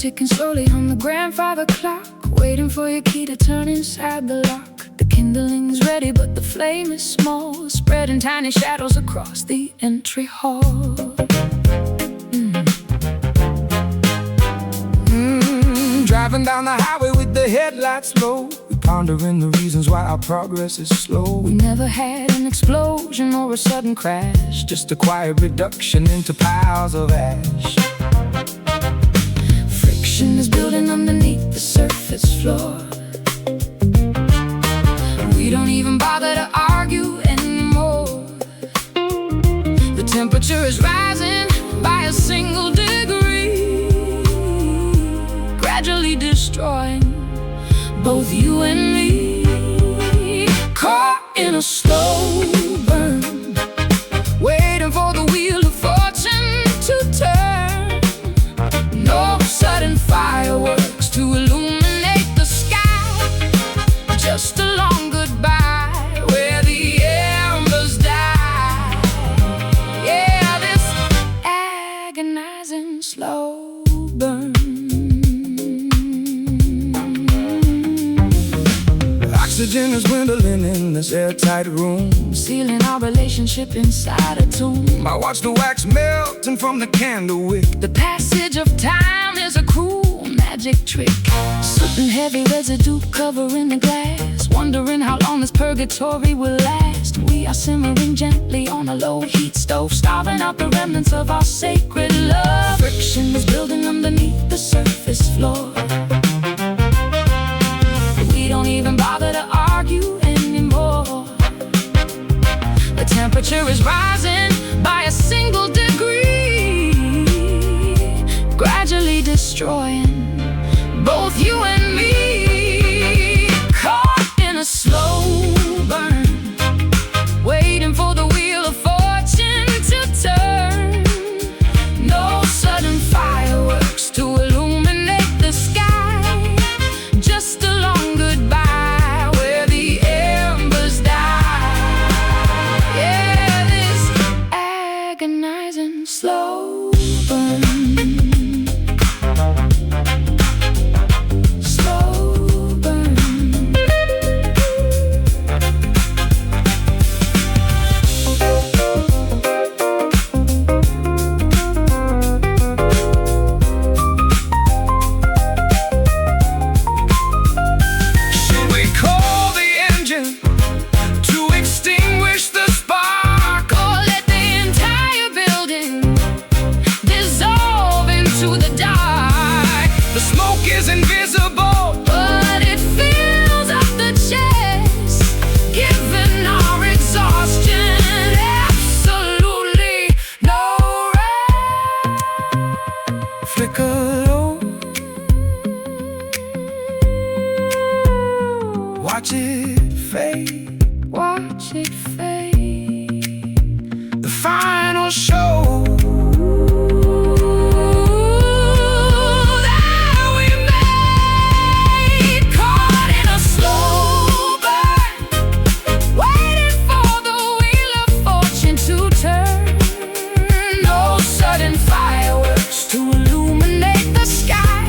ticking slowly on the grandfather clock, waiting for your key to turn inside the lock. The kindling's ready, but the flame is small, spreading tiny shadows across the entry hall. Driving down the highway with the headlights low, we pondering the reasons why our progress is slow. We never had an explosion or a sudden crash, just a quiet reduction into piles of ash. Friction is building underneath the surface floor. We don't even bother to argue anymore. The temperature is rising by a single degree, gradually destroying both you and me. Caught in a slow burn, waiting for the wheel of fortune to turn. No sudden fireworks to illuminate the sky, just a long goodbye where the embers die. Yeah, this agonizing slow burn. Oxygen is dwindling in this airtight room, sealing our relationship inside a tomb. I watch the wax melting from the candle wick. The passage of time is a cruel magic trick. Soot and heavy residue covering the glass, wondering how long this purgatory will last. We are simmering gently on a low heat stove, starving out the remnants of our sacred love. Friction is building underneath the surface floor. We don't even bother to argue anymore. The temperature is rising by a single degree, gradually destroying both you and me. Caught in a slow burn, waiting for the wheel of fortune to turn. No sudden fireworks to illuminate the sky, just a long goodbye where the embers die. Yeah, this agonizing slow burn. Slow burn. Should we call the engine to extinguish the spark, or let the entire building dissolve into the dark? The smoke is invisible, but it fills up the chest, giving our exhaustion absolutely no rest. Flicker low, watch it fade, watch it fade. The final show that we made. Caught in a slow burn, waiting for the wheel of fortune to turn. No sudden fireworks to illuminate the sky,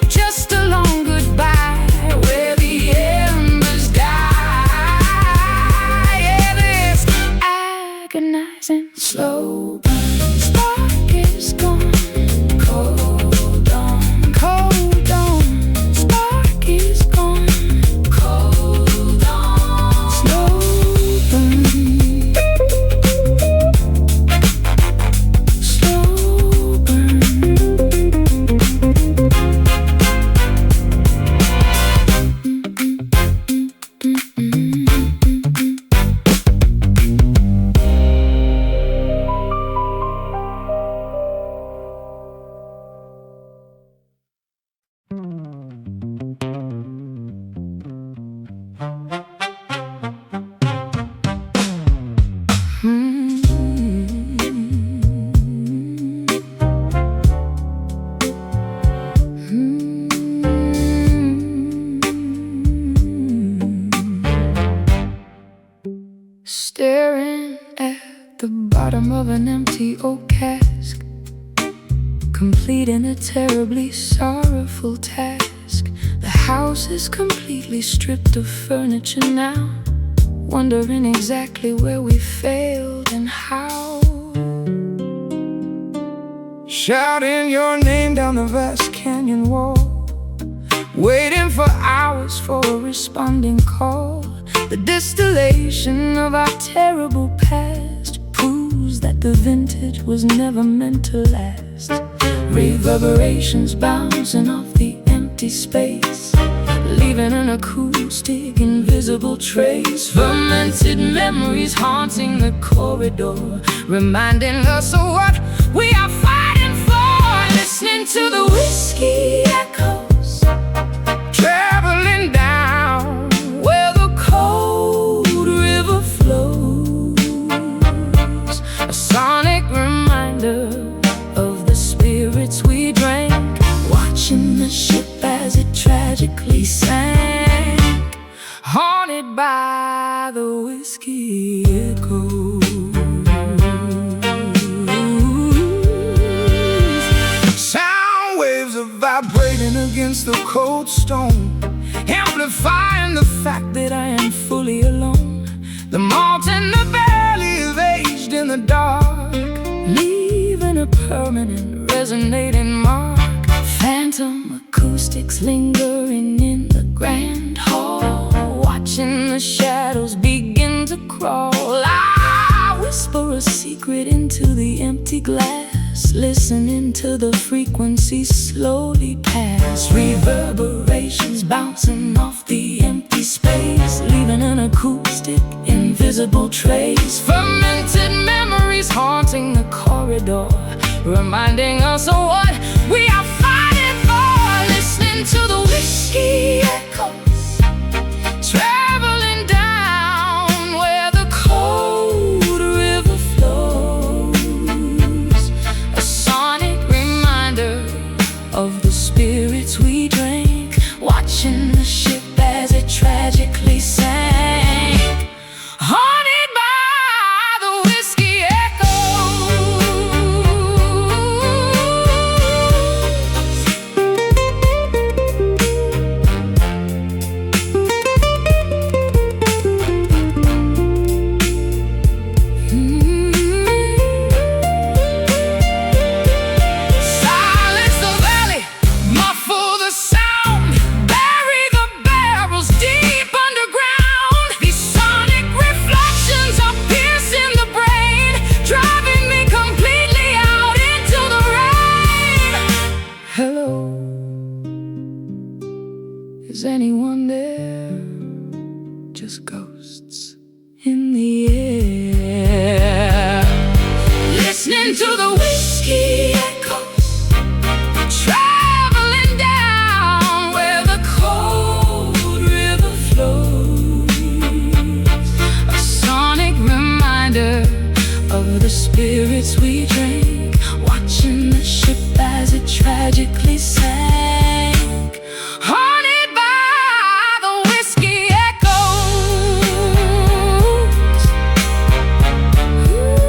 just a long goodbye where the embers die. Yeah, this agonizing slow burn. Spark is gone, cold on, cold on. Spark is gone, cold on. Slow burn, slow burn. Staring at the bottom of an empty oak cask, completing a terribly sorrowful task. The house is completely stripped of furniture now, wondering exactly where we failed and how. Shouting your name down the vast canyon wall, waiting for hours for a responding call. The distillation of our terrible past proves that the vintage was never meant to last. Reverberations bouncing off the empty space, leaving an acoustic, invisible trace. Fermented memories haunting the corridor, reminding us of what we are fighting for. Listening to the whiskey echoes, traveling down where the cold river flows. A sonic reminder of the spirits we drank, watching the ship as it tragically sank, haunted by the whiskey echoes. Sound waves are vibrating against the cold stone, amplifying the fact that I am fully alone. The malt and the barley have aged in the dark, leaving a permanent resonating mark. Phantom acoustics lingering in the grand hall, watching the shadows begin to crawl. I whisper a secret into the empty glass, listening to the frequencies slowly pass. Reverberations bouncing off the empty space, leaving an acoustic, invisible trace. Fermented memories haunting the corridor, reminding us of what we are fighting for. Listening to the whiskey echoes, traveling down where the cold river flows. A sonic reminder of the spirits we drank, watching the ship as it tragically sank, haunted by the whiskey Is anyone there? Just ghosts in the air. Listening to the whiskey echoes, traveling down where the cold river flows. A sonic reminder of the spirits we drank, watching the ship as it tragically sank, haunted by the whiskey echoes. Ooh,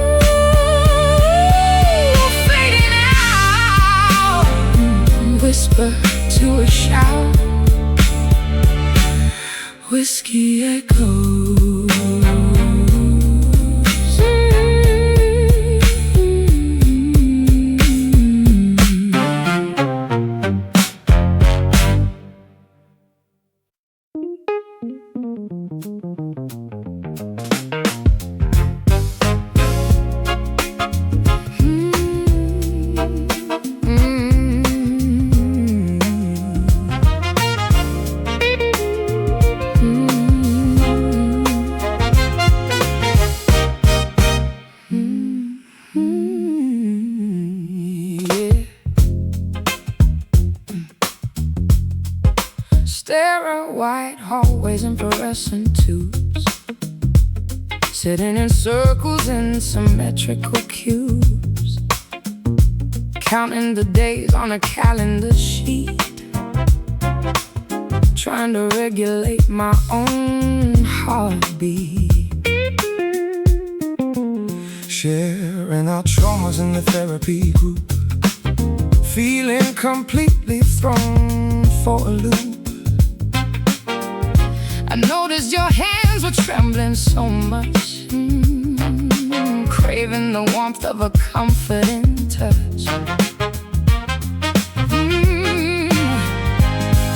fading out, whisper to a shout, whiskey echoes. Stare at white hallways and fluorescent tubes, sitting in circles in symmetrical cubes, counting the days on a calendar sheet, trying to regulate my own heartbeat. Sharing our traumas in the therapy group, feeling completely thrown for a loop. I noticed your hands were trembling so much, craving the warmth of a comforting touch.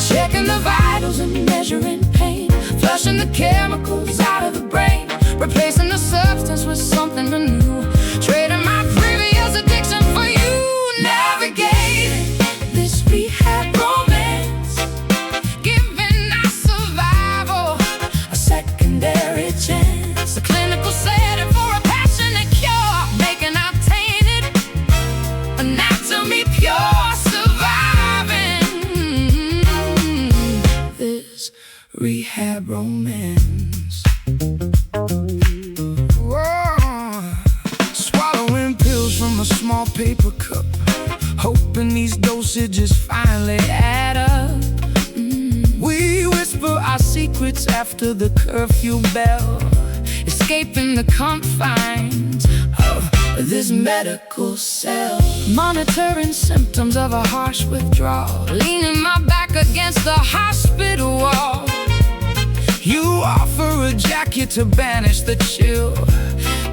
Checking the vitals and measuring pain, flushing the chemicals out of the brain, replacing the substance with something new, trading my previous addiction for you. Navigating this rehab romance, giving our survival a secondary chance, a clinical setting for a passionate cure, making our tainted anatomy pure, surviving this rehab romance. Swallowing pills from a small paper cup, hoping these dosages finally add up. We whisper our secrets after the curfew bell, escaping the confines of this medical cell, monitoring symptoms of a harsh withdrawal, leaning my back against the hospital wall. You offer a jacket to banish the chill,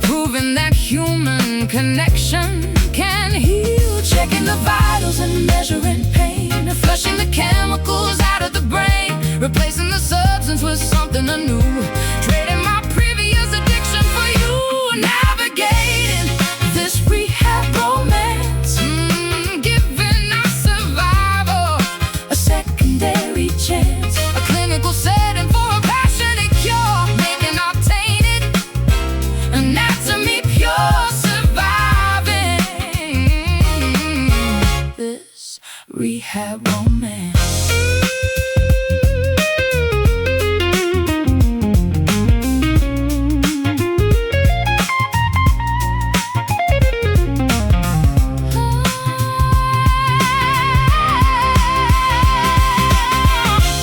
proving that human connection can heal. Checking the vitals and measuring pain, flushing the chemicals out of the brain, replacing the substance with something new, trading my previous addiction for you. Navigating this rehab romance, giving our survival a secondary chance, a clinical setting for a passionate cure, making our tainted anatomy pure, surviving this rehab romance.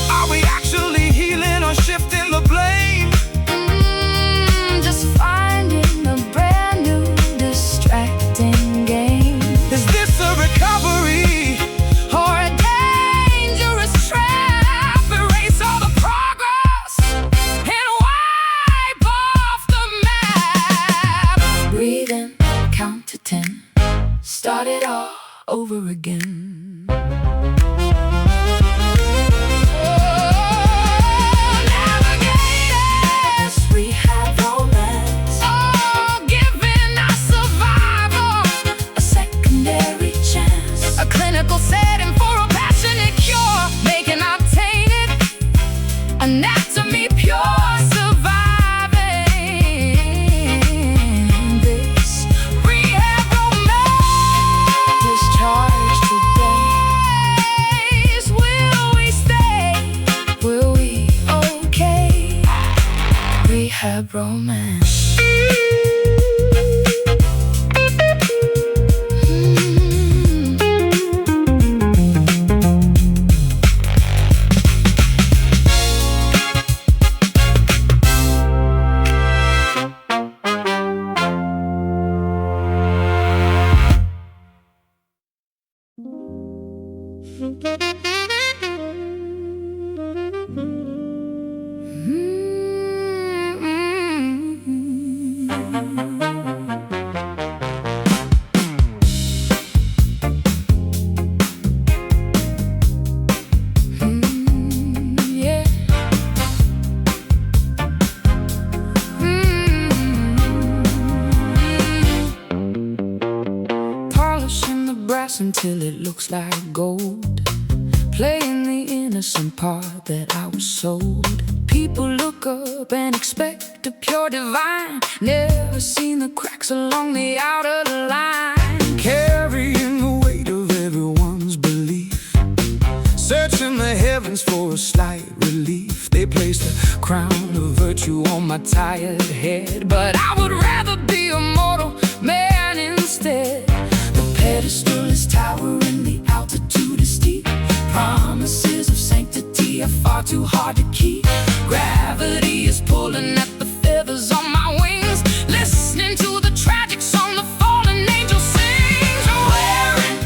Are we actually healing or shifting the blame? Just finding a brand new distracting game. Is this a recovery or a dangerous trap? Erase all the progress and wipe off the map. Breathe in, count to 10, start it all over again. Clinical setting for a passionate cure, making our tainted anatomy pure, surviving this rehab romance. Discharged today. Will we stay? Will we okay? Rehab romance. Until it looks like gold, playing the innocent part that I was sold. People look up and expect a pure divine, never seen the cracks along the outer line, carrying the weight of everyone's belief, searching the heavens for a slight relief. They placed a crown of virtue on my tired head, but I would rather be a mortal man instead. Pedestal is towering, the altitude is steep. Promises of sanctity are far too hard to keep. Gravity is pulling at the feathers on my wings, listening to the tragic song the fallen angel sings. Wearing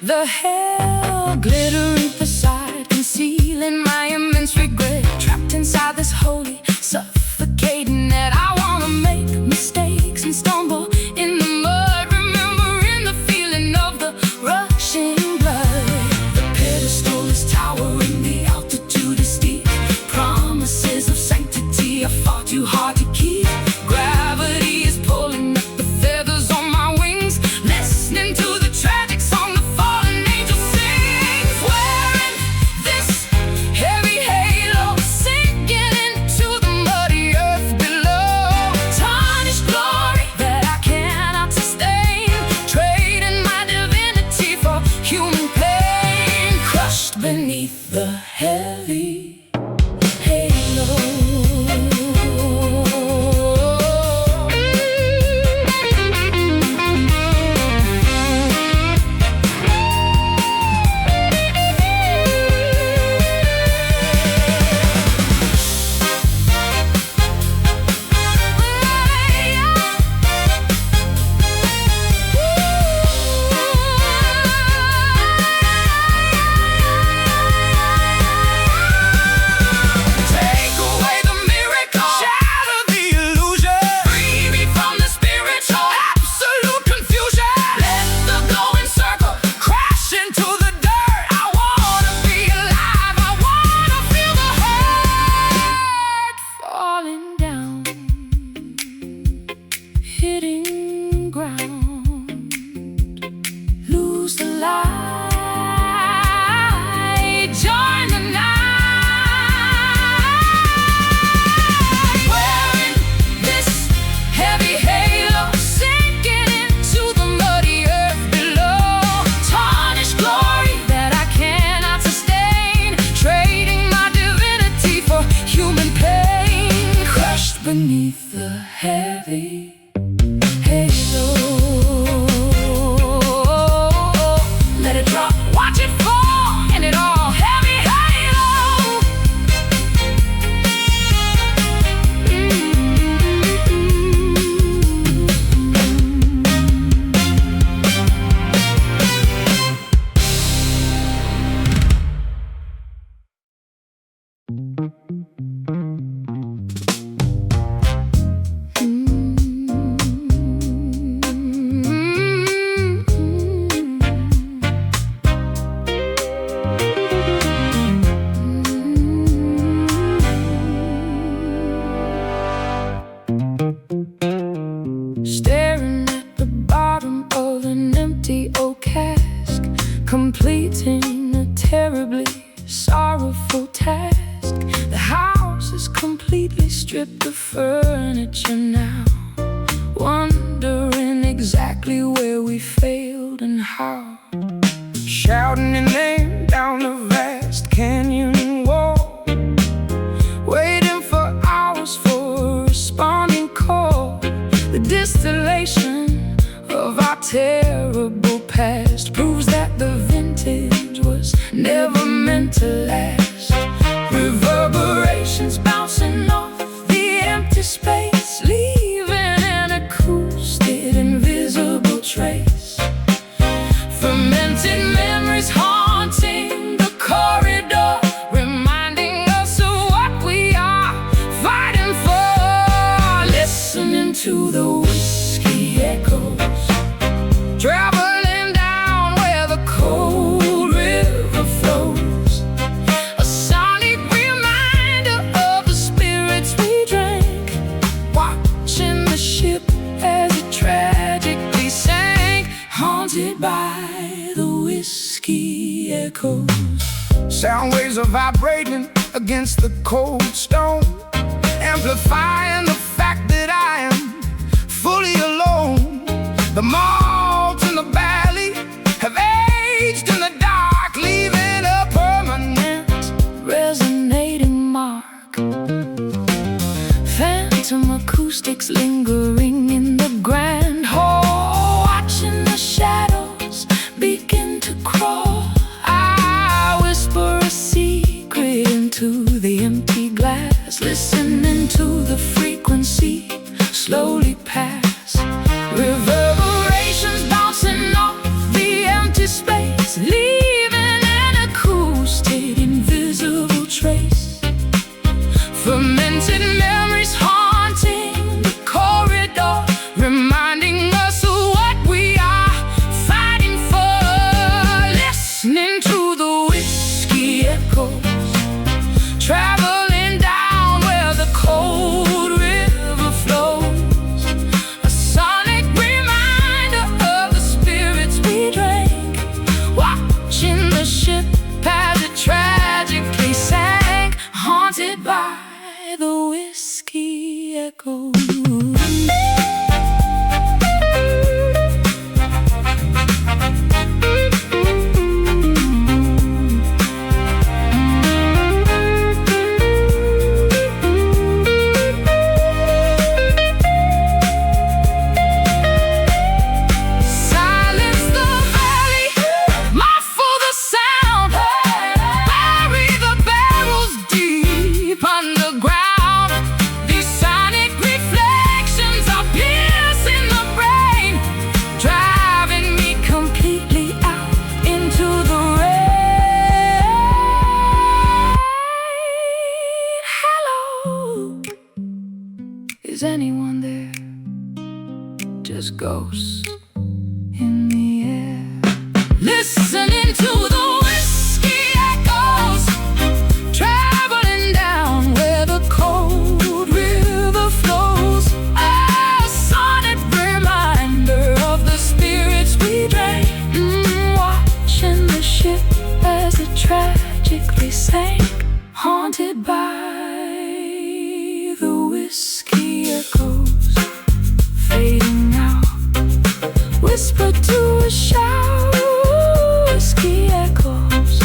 the hell, glittering beside, concealing my immense regret. Trapped inside this holy, suffocating net. I wanna make mistakes and stumble in the mud, remembering the feeling of the rushing blood. The pedestal is towering, the altitude is steep. Promises of sanctity are far too hard to keep. Gravity is pulling up the feathers on my wings, listening to the tragic song the fallen angel sings. Wearing this heavy halo, sinking into the muddy earth below. Tarnished glory that I cannot sustain, trading my divinity for human pain. Crushed beneath the heavy halo. Hitting ground, lose the light, join the night. Wearing this heavy halo, sinking into the muddy earth below. Tarnished glory that I cannot sustain, trading my divinity for human pain. Crushed beneath the heavy halo. Let it drop, watch it fall, and it all heavy halo. Staring at the bottom of an empty oak cask, completing a terribly sorrowful task. The house is completely stripped of furniture now, wondering exactly where we failed and how. Shouting your name down the vast canyon wall, waiting for hours for a responding call. The distillation of our terrible past proves that the vintage was never meant to last. Reverberations bouncing off the empty space, leaving an acoustic, invisible trace. Fermented memories haunting the corridor, reminding us of what we are fighting for. Listening to the whiskey echoes, traveling down where the cold river flows. A sonic reminder of the spirits we drank, watching the ship as it tragically sank, haunted by the whiskey echoes. Sound waves are vibrating against the cold stone, amplifying the fact that I am fully alone. The malt and the barley have aged in the dark, leaving a permanent resonating mark. Phantom acoustics lingering in the grand hall, watching the shadows begin to crawl. I whisper a secret into the empty glass, listening to the frequency slowly pass. Reverberations bouncing off the empty space, echoes. Is anyone there? Just ghosts in the air, listening to the whiskey echoes, traveling down where the cold river flows. A sonnet reminder of the spirits we drank, watching the ship as it tragically sank, haunted by the whiskey echoes fading out, whispered to a shout, whiskey echoes.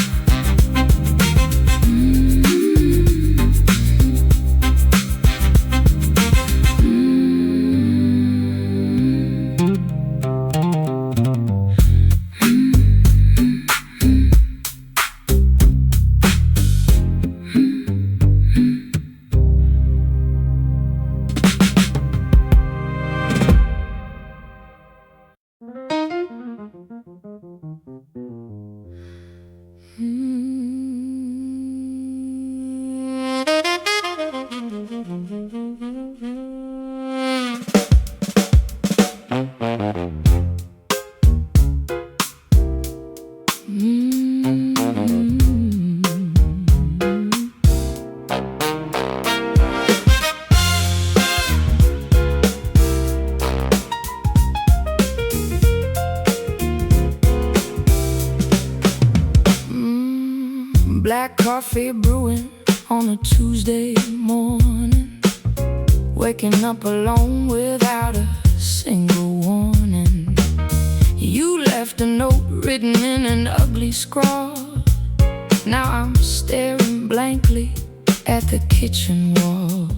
Black coffee brewing on a Tuesday morning, waking up alone without a single warning. You left a note written in an ugly scrawl. Now I'm staring blankly at the kitchen wall,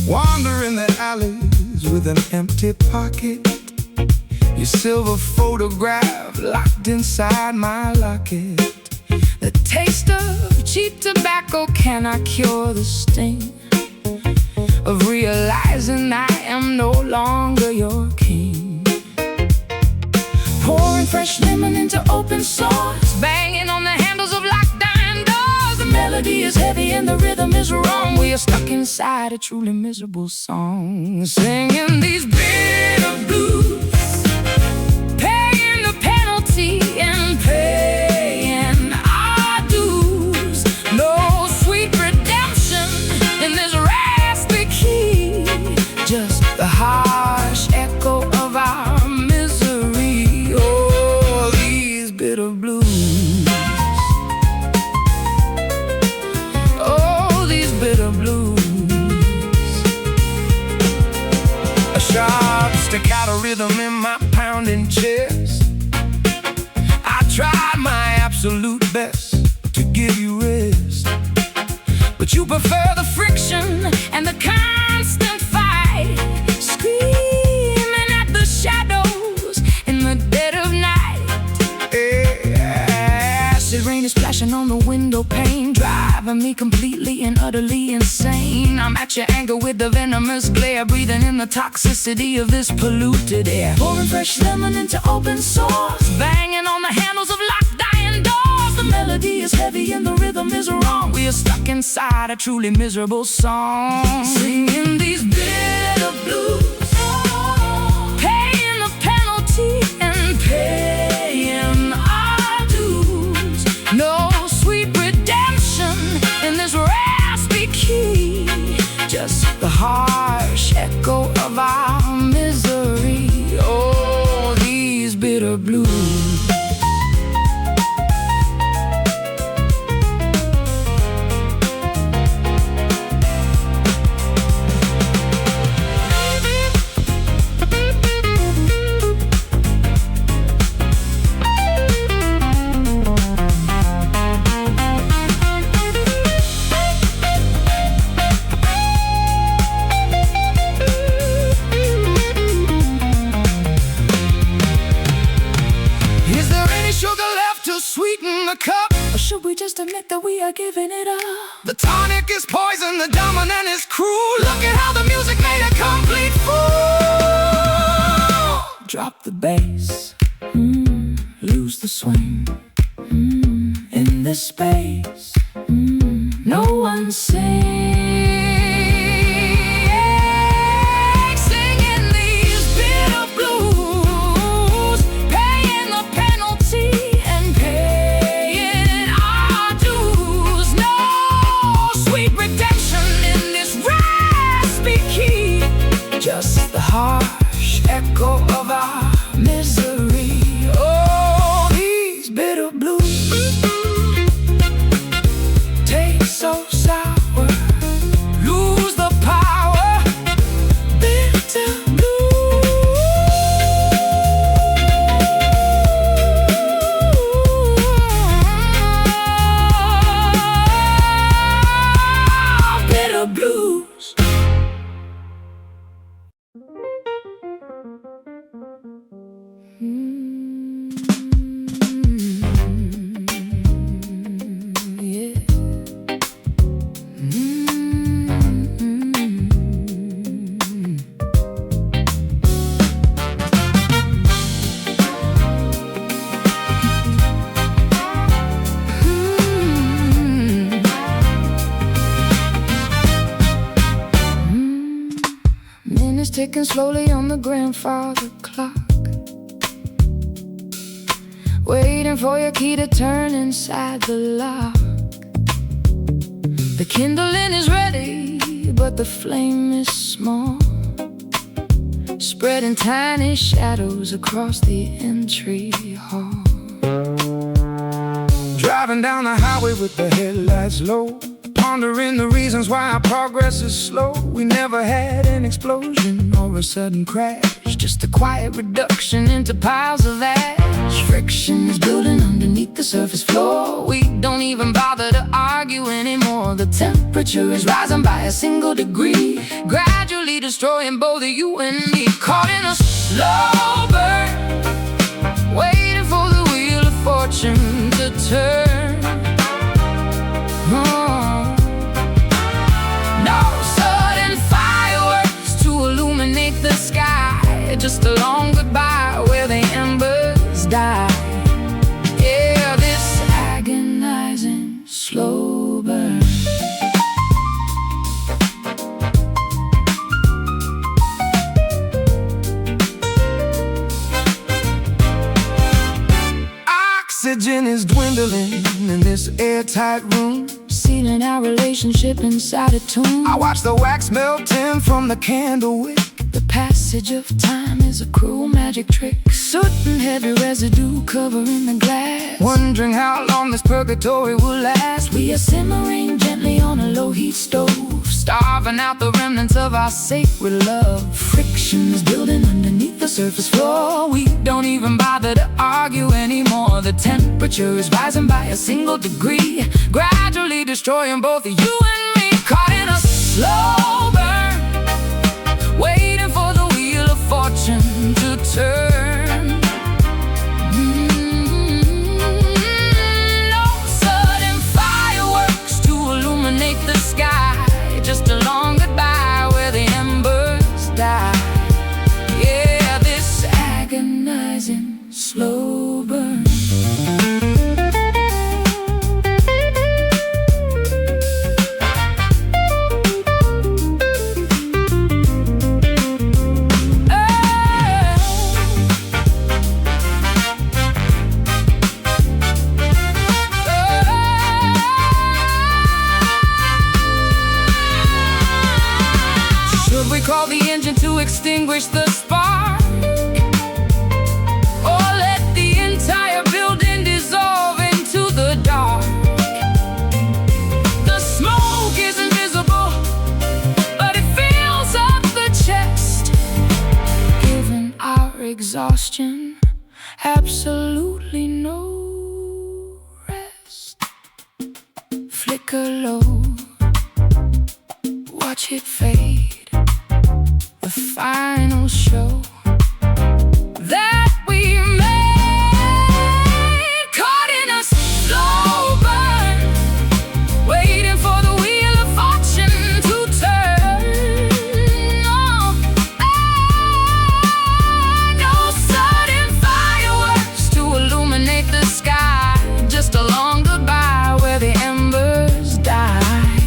wandering the alleys with an empty pocket, your silver photograph locked inside my locket. The taste of cheap tobacco cannot cure the sting of realizing I am no longer your king. Pouring fresh lemon into open sores, banging on the handles of locked iron doors. The melody is heavy and the rhythm is wrong. We are stuck inside a truly miserable song, singing these bitter blues, paying the penalty and paying our dues. No sweet redemption in this raspy key, just the harsh echo of our misery. Oh, these bitter blues. Oh, these bitter blues. A sharp staccato rhythm in my pounding chest. I tried my absolute best to give you rest, but you prefer the friction and the constant fight, screaming at the shadows in the dead of night. Acid rain is splashing on the window pane, driving me completely and utterly insane. I'm at your anger with the venomous glare, breathing in the toxicity of this polluted air. Pouring fresh lemon into open sores, banging on the handles of locked iron doors. The melody is heavy and the rhythm is wrong. We are stuck inside a truly miserable song, singing these bitter blues, paying the penalty and paying our dues. No sweet redemption in this raspy key, just the harsh echo of our misery. Oh, these bitter blues. sweeten the cup? Or should we just admit that we are giving it up? The tonic is poison, the dominant is cruel. Look at how the music made a complete fool. Drop the bass, lose the swing. In this space, no one sings. Singing these bitter blues, paying the penalty and paying our dues. No sweet redemption in this raspy key, just the harsh echo of our misery. Oh, these bitter blues so sour, lose the power, bitter blues. Bitter blues. Ticking slowly on the grandfather clock, waiting for your key to turn inside the lock. The kindling is ready, but the flame is small, spreading tiny shadows across the entry hall. Driving down the highway with the headlights low, pondering the reasons why our progress is slow. We never had an explosion or a sudden crash, just a quiet reduction into piles of ash. Friction is building underneath the surface floor. We don't even bother to argue anymore. The temperature is rising by a single degree, gradually destroying both you and me. Caught in a slow burn, waiting for the wheel of fortune to turn. The sky, just a long goodbye where the embers die. Yeah, this agonizing slow burn. Oxygen is dwindling in this airtight room, sealing our relationship inside a tomb. I watch the wax melting from the candle wick. The passage of time is a cruel magic trick, soot and heavy residue covering the glass. Wondering how long this purgatory will last. We are simmering gently on a low heat stove, starving out the remnants of our sacred love. Friction is building underneath the surface floor. We don't even bother to argue anymore. The temperature is rising by a single degree, gradually destroying both you and me. Caught in a slow burn, waiting for the wheel of fortune to turn. No sudden fireworks to illuminate the sky, just a long goodbye where the embers die. Yeah, this agonizing slow burn. Call the engine to extinguish the spark, or let the entire building dissolve into the dark. The smoke is invisible, but it fills up the chest, giving our exhaustion absolutely no rest. Flicker low, watch it fade. The final show that we made, caught in a make the sky just a long goodbye where the embers die.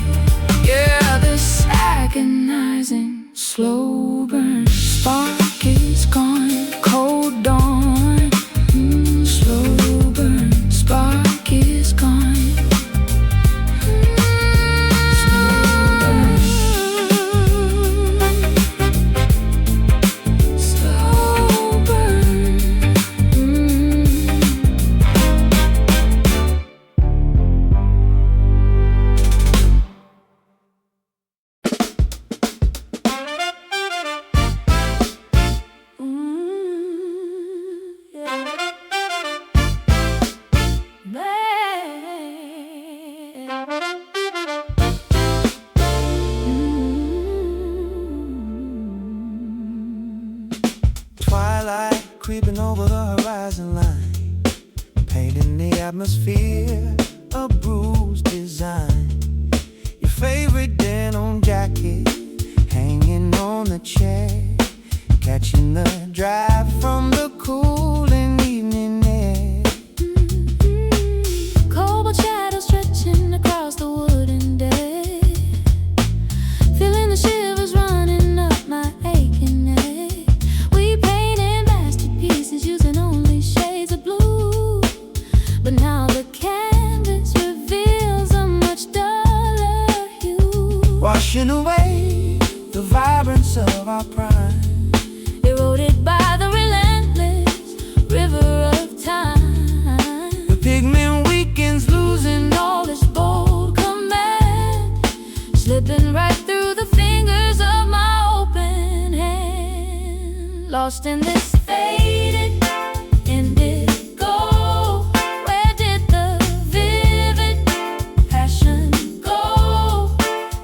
Yeah, this agonizing slow burn spark is gone. Cold dawn, slow burn spark is gone. Twilight creeping over the horizon line, painting the atmosphere, a bruised design. Your favorite denim jacket hanging on the chair, catching the drive from the cooling evening air. Cold shadow stretching across the wooden deck, feeling the shivers running up my aching neck. We painted masterpieces using only shades of blue, but now the canvas reveals a much duller hue, Washing away the vibrance of our prime, eroded by the relentless river of time. the pigment weakens, losing All this bold command, slipping right through the fingers of my open hand. Lost in this faded indigo, where did the vivid passion go?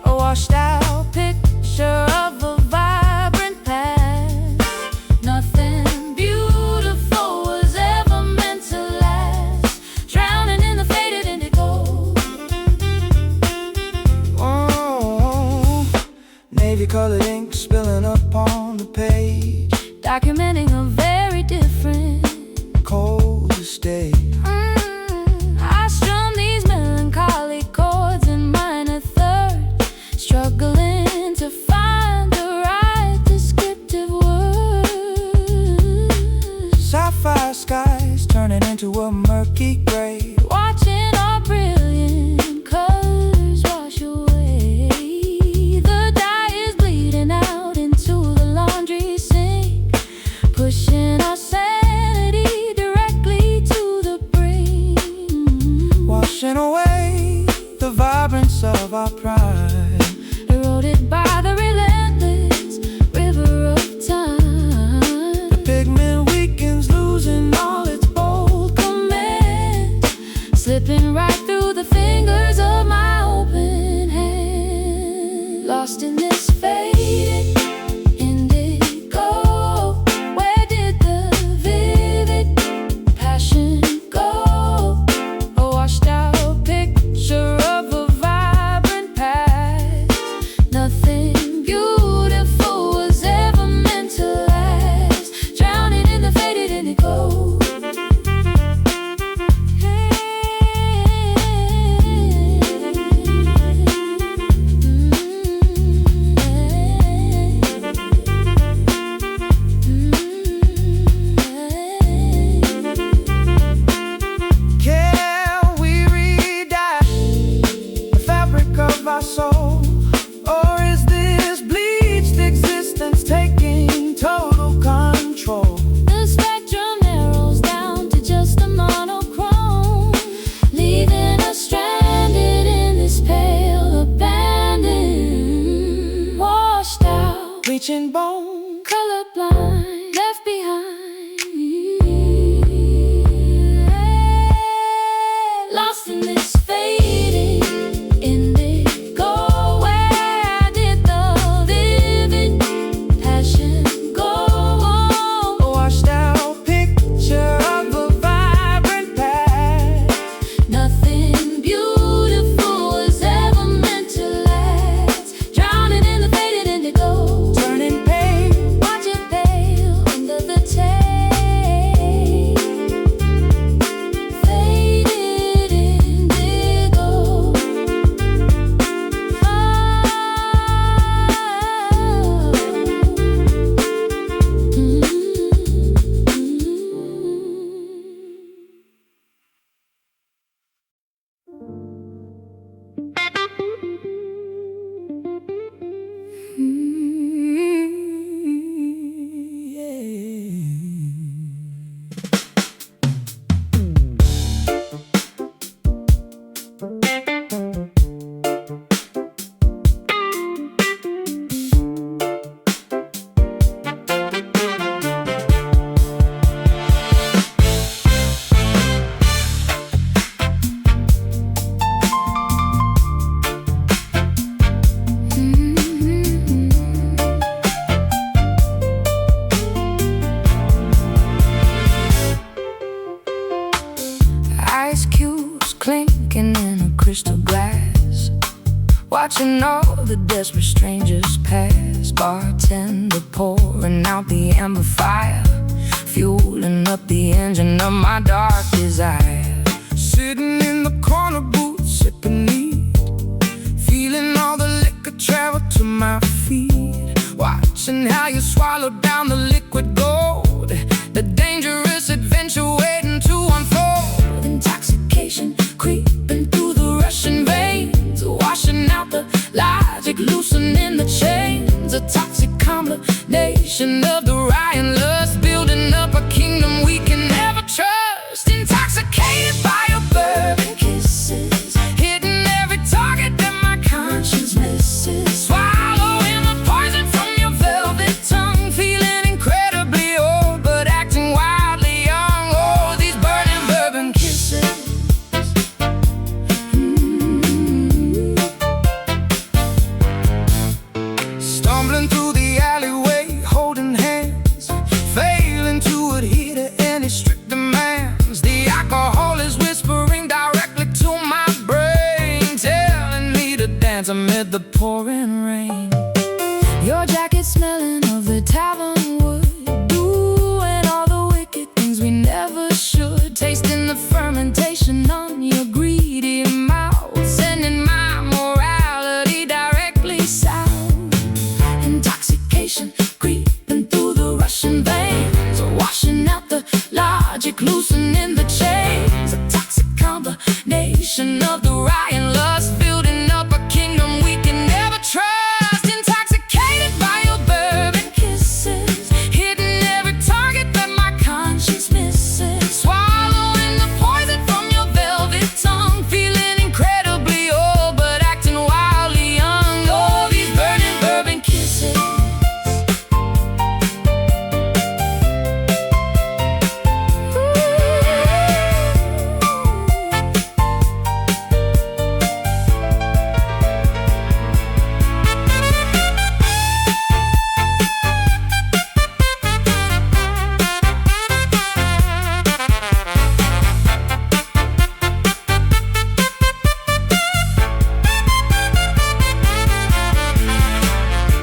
A washed out picture of a vibrant past. Nothing beautiful was ever meant to last, drowning in the faded indigo. oh, navy colored ink spilling up on the page, Documenting a very different cold to stay. I strum these melancholy chords in minor third, struggling to find the right descriptive words. Sapphire skies turning into a murky gray, Watching our brilliant colors wash away. The dye is bleeding out into the laundry sink, pushing our sanity directly to the brink. washing away the vibrance of our pride, Eroded by the relentless river of time. the pigment weakens, losing all its bold Command, slipping right through the fingers of my open hand. Lost in this faded indigo, where did the vivid passion go? A washed out picture of a vibrant past. Nothing beautiful was ever meant to last, drowning in the faded indigo. Ice cubes clinking in a crystal glass, watching all the desperate strangers pass. Bartender pouring out the amber fire, fueling up the engine of my dark desire. Sitting in the corner booth, sipping neat, feeling all the liquor travel to my feet. Watching how you swallow down the liquid gold, the dangerous adventure waiting to unfold. Intoxication creeping through the rushing veins, washing out the logic, loosening the chains. A toxic combination of the riot and lust, building up a kingdom we can never trust. Intoxicated by your bourbon kisses, hitting every target that my conscience misses. Swallowing the poison from your velvet tongue, feeling incredibly old but acting wildly young. Oh, these burning bourbon kisses. Stumbling through the alleyway, holding hands, failing to adhere to any strict demands. The alcohol is whispering directly to my brain, telling me to dance amid the pouring rain. Your jacket smelling of the tavern wood, doing all the wicked things we never should. Tasting the fermentation on your greedy mouth, sending my morality directly south. Intoxication creeping through the rushing veins, washing out the logic, loosening the chains. A toxic combination of the riot and lust, building up a kingdom we can never trust. Intoxicated by your bourbon kisses, hitting every target that my conscience misses. Swallowing the poison from your velvet tongue, feeling incredibly old but acting wildly young. Oh, these burning bourbon kisses.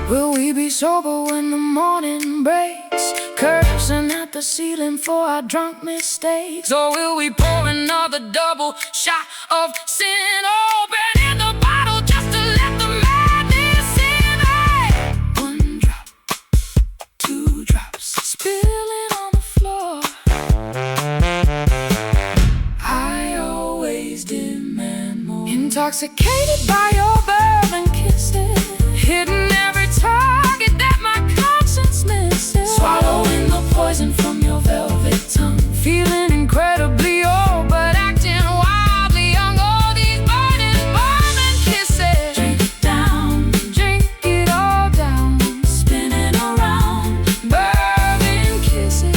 Will we be sober when the morning breaks, cursing at the ceiling for our drunk mistakes? Or will we pour another double shot of sin, opening the bottle just to let the madness in? Hey! One drop, two drops, spilling on the floor. I always demand more. Intoxicated by your bourbon kisses, hitting every target that my conscience misses. Swallowing the poison from your velvet tongue, feeling incredibly old but acting wildly young. Oh, these burning bourbon kisses. Drink it down, drink it all down, spinning around. Bourbon kisses.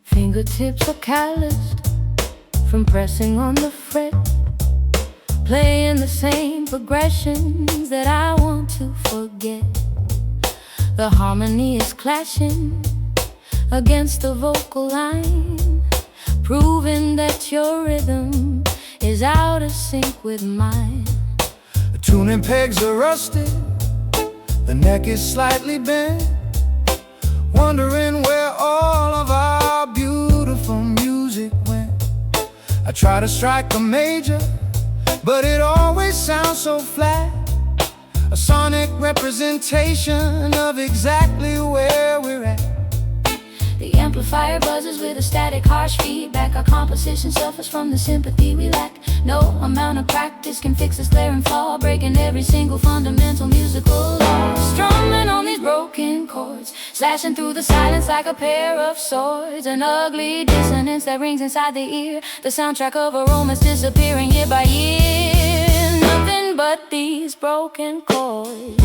Fingertips are calloused from pressing on the fret, playing the same progressions that I want to forget. The harmony is clashing against the vocal line, proving that your rhythm is out of sync with mine. The tuning pegs are rusted, the neck is slightly bent, wondering where all of our beautiful music went. I try to strike a major, but it always sounds so flat. A sonic representation of exactly where we're at. The amplifier buzzes with a static, harsh feedback. Our composition suffers from the sympathy we lack. No amount of practice can fix this glaring flaw, breaking every single fundamental musical law. Strumming on these broken chords, slashing through the silence like a pair of swords. An ugly dissonance that rings inside the ear, the soundtrack of a romance disappearing year by year. Nothing but these broken chords.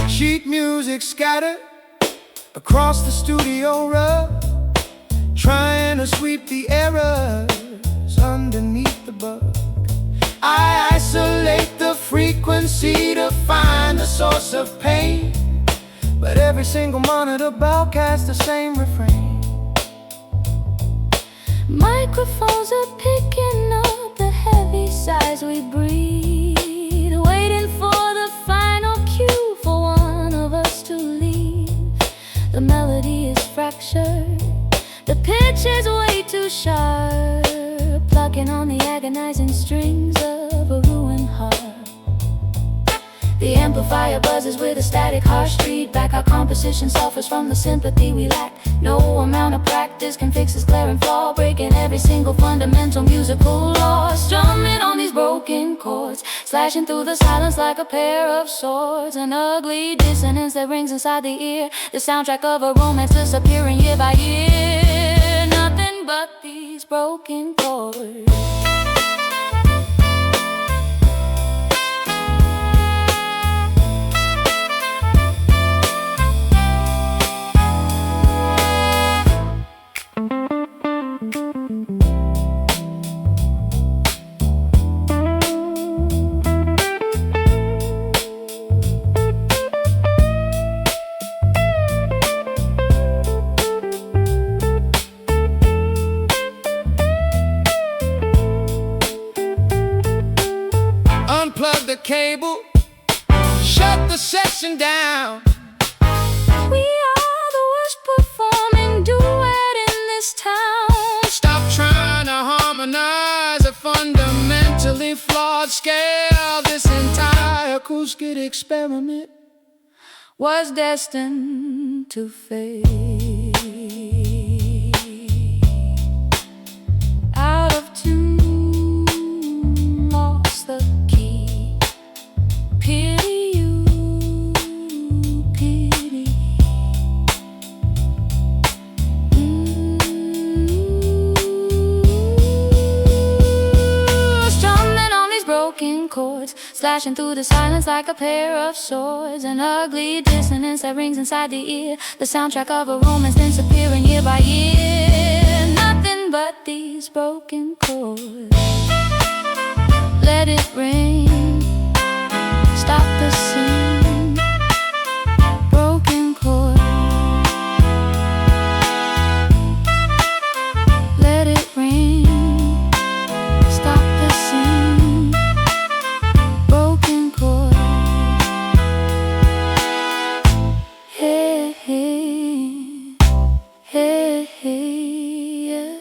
Sheet music scattered across the studio rug, trying to sweep the errors underneath the bug. I isolate the frequency to find the source of pain, but every single monitor broadcasts the same refrain. Microphones are picking up the heavy sighs we breathe, waiting for the final cue for one of us to leave. The melody is fractured, the pitch is way too sharp, plucking on the agonizing strings of a ruined heart. The amplifier buzzes with a static, harsh feedback. Our composition suffers from the sympathy we lack. No amount of practice can fix this glaring flaw, breaking every single fundamental musical law. Strumming on these broken chords, slashing through the silence like a pair of swords. An ugly dissonance that rings inside the ear, the soundtrack of a romance disappearing year by year. Nothing but these broken chords. Unplug the cable, shut the session down. We are the worst performing duet in this town. Stop trying to harmonize a fundamentally flawed scale. This entire acoustic experiment was destined to fail. Out of tune, lost the key. Pity you, pity. Strumming on these broken chords, slashing through the silence like a pair of swords. An ugly dissonance that rings inside the ear, the soundtrack of a romance disappearing year by year. Nothing but these broken chords. Let it rain, stop the scene. Broken chords. Let it rain, stop the scene. Broken chords. Hey, hey, hey, hey, yeah.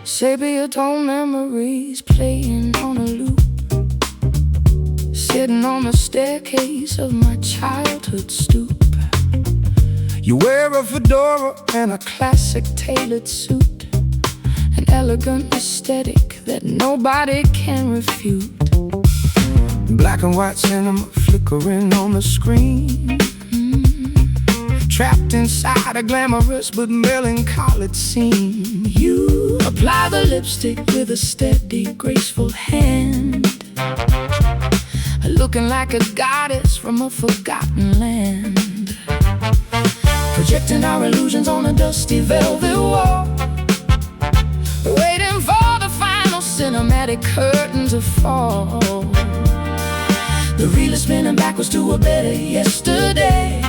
Sepia-tone memories playing on a loop, sitting on the staircase of my childhood stoop. You wear a fedora and a classic tailored suit, an elegant aesthetic that nobody can refute. Black and white cinema flickering on the screen, trapped inside a glamorous but melancholic scene. You apply the lipstick with a steady, graceful hand. A looking like a goddess from a forgotten land, projecting our illusions on a dusty velvet wall, waiting for the final cinematic curtain to fall. The reel is spinning backwards to a better yesterday,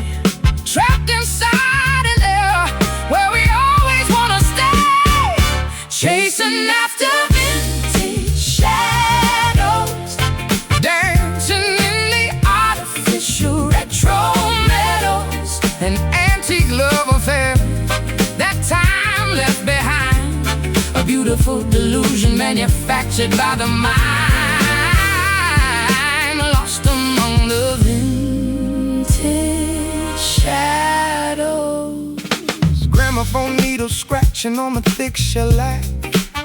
trapped inside an era where we always wanna stay, chasing after vintage shadows, dancing in the artificial retro meadows, an antique love affair that time left behind, a beautiful delusion manufactured by the mind, lost among the vintage shadows. Gramophone needles scratching on the thick shellac,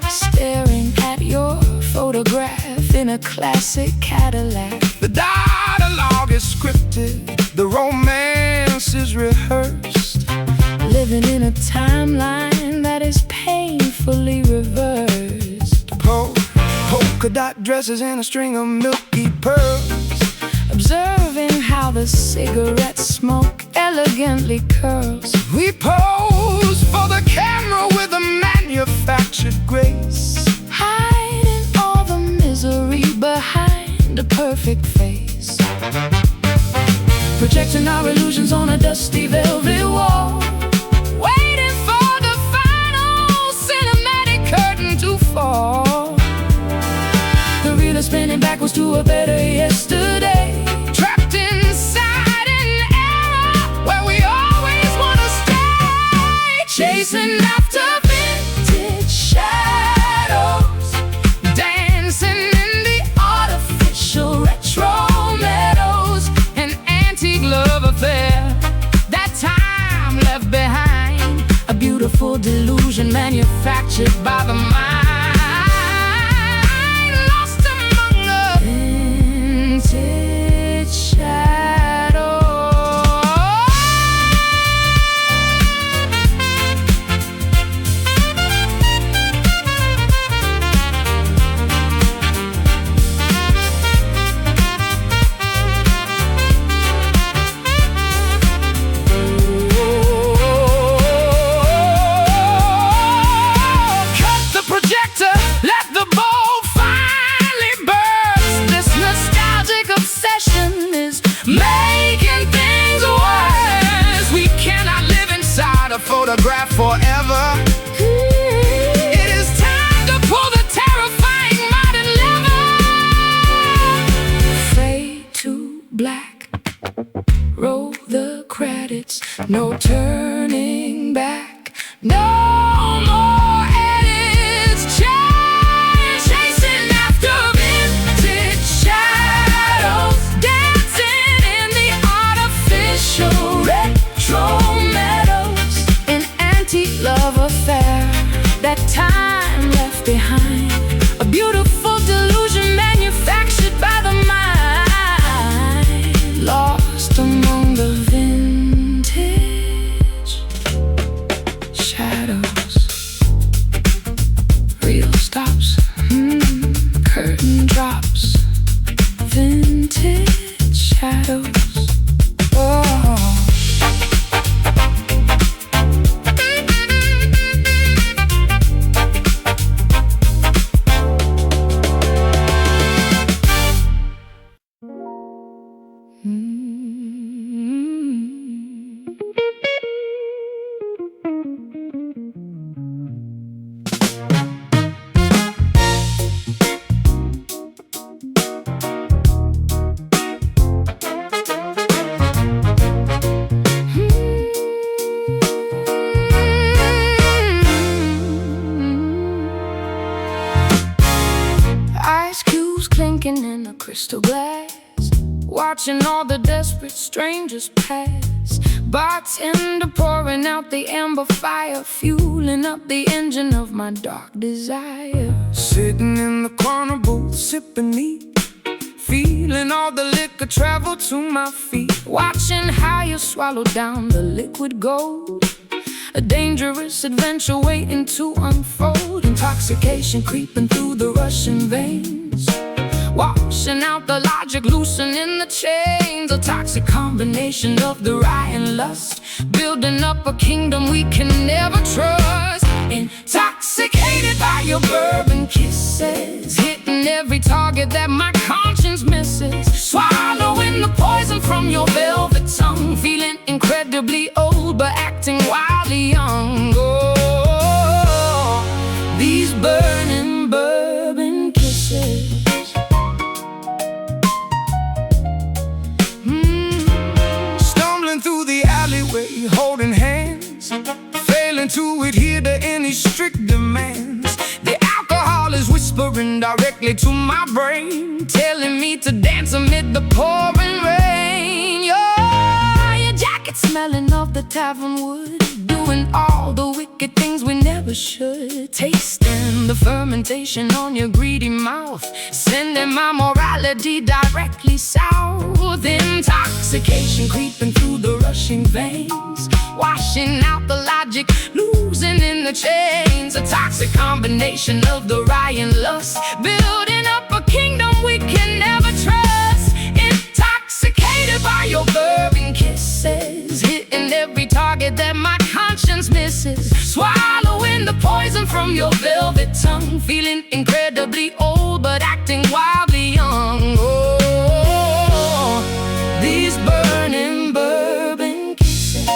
staring at your photograph in a classic Cadillac. The dialogue is scripted, the romance is rehearsed, living in a timeline that is painfully reversed. Polka dot dresses and a string of milky pearls, observing how the cigarette smoke elegantly curls. We pose for the camera with a manufactured grace, hiding all the misery behind a perfect face, projecting our illusions on a dusty velvet wall, waiting for the final cinematic curtain to fall. The reel is spinning backwards to a better yesterday, trapped inside an era where we always wanna stay, chasing after vintage shadows, dancing in the artificial retro meadows, an antique love affair that time left behind, a beautiful delusion manufactured by the mind, lost among the vintage shadows. Cut the projector, let the bulb finally burst. This nostalgic obsession is making things worse. We cannot live inside a photograph forever. It is time to pull the terrifying modern lever. Fade to black, roll the credits, no turning back, no more edits. Chasing after vintage shadows, dancing in the artificial retro meadows, an antique love affair that time left behind, a beautiful delusion manufactured by the mind, lost among the vintage shadows. Reel stops, curtain drops, vintage shadows. Oh. Ice cubes clinking in a crystal glass, watching all the desperate strangers pass. Bartender pouring out the amber fire, fueling up the engine of my dark desire. Sitting in the corner booth, sipping neat, feeling all the liquor travel to my feet. Watching how you swallow down the liquid gold, a dangerous adventure waiting to unfold. Intoxication creeping through the rushing veins, Washing out the logic, loosening the chains. A toxic combination of the rye and lust, building up a kingdom we can never trust. Intoxicated by your bourbon kisses, hitting every target that my conscience misses. Swallowing the poison from your velvet tongue, feeling incredibly old but acting wildly young. Oh, these burning bourbon kisses. Stumbling through the alleyway, holding hands, failing to adhere to any strict demands. The alcohol is whispering directly to my brain, telling me to dance amid the pouring rain. Your jacket smelling of the tavern wood, doing all the wicked things we never should. Tasting the fermentation on your greedy mouth, sending my morality directly south. Intoxication creeping through the rushing veins, washing out the logic, losing in the chains. A toxic combination of the rye and lust, building up a kingdom we can never trust. Intoxicated by your bourbon kisses, hitting every target that my conscience misses. Swallowing the poison from your velvet tongue, feeling incredibly old but acting wildly young. Oh, these burning bourbon kisses.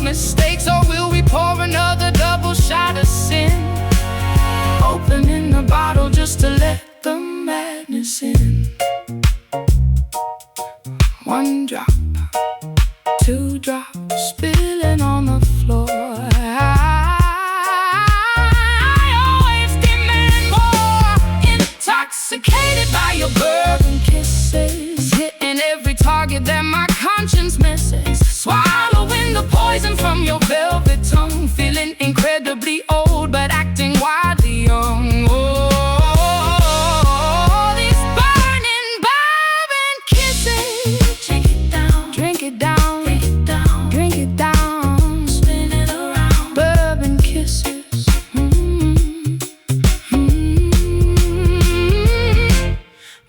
Mistakes, or will we pour another double shot of sin? Opening the bottle just to let the madness in. One drop, two drops, spilling on the floor. I always demand more. Intoxicated by your bourbon kisses, hitting every target that my conscience misses. Swallowing the poison from your velvet tongue, feeling incredibly old but acting wildly young. Oh, these burning bourbon kisses. Drink it down, drink it down, drink it down, drink it down, spin it around. Bourbon kisses.